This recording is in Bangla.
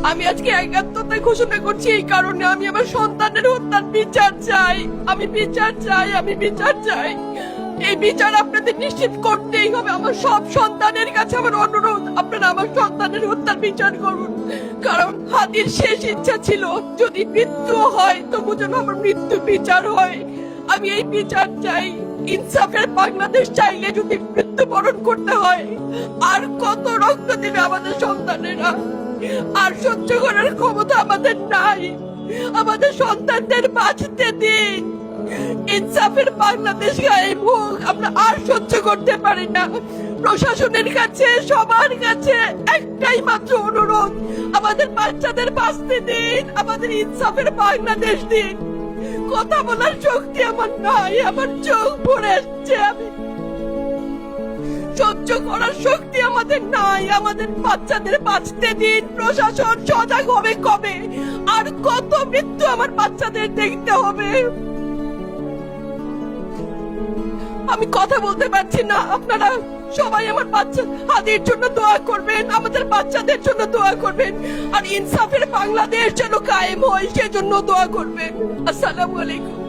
আমি আজকে একাত্মতা ঘোষণা করছি এই কারণে, আমি আমার সন্তানের হত্যার বিচার চাই। আমি বিচার চাই, আমি বিচার চাই। এই বিচার আপনাদের নিশ্চিত করতেই হবে। আমার সব সন্তানের কাছে আমার অনুরোধ, আপনারা আমার সন্তানের হত্যার বিচার করুন। কারণ হাদির শেষ ইচ্ছা ছিল যদি মৃত্যু হয় তবু যেন আমার মৃত্যু বিচার হয়। আমি এই বিচার চাই। ইনসাফের বাংলাদেশ চাইলে যদি মৃত্যুবরণ করতে হয়, আর কত রক্ত দিবে আমাদের সন্তানেরা? আর সহ্য করার ক্ষমতা আমাদের নাই। আমাদের সন্তানদের বাঁচতে দিন। ইনসাফের বাংলাদেশ গায়েব হোক। আমরা আর সহ্য করতে পারি না। প্রশাসনের কাছে, সবার কাছে একটাই মাত্র অনুরোধ, আমাদের বাচ্চাদের বাঁচতে দিন, আমাদের ইনসাফের বাংলাদেশ দিন। কথা বলার শক্তি আমার নাই, আমার চোখ ভরে আসছে। আমি সহ্য করার শক্তি আমাদের নাই। আমাদের বাচ্চাদের বাঁচতে দিন। প্রশাসন সজাগ হবে কবে? আর কত মৃত্যু আমার বাচ্চাদের দেখতে হবে? আমি কথা বলতে পারছি না। আপনারা সবাই আমার বাচ্চা হাদির জন্য দোয়া করবেন, আমাদের বাচ্চাদের জন্য দোয়া করবেন, আর ইনসাফের বাংলাদেশ যেন কায়েম হয় সেজন্য দোয়া করবেন। আসসালামু আলাইকুম।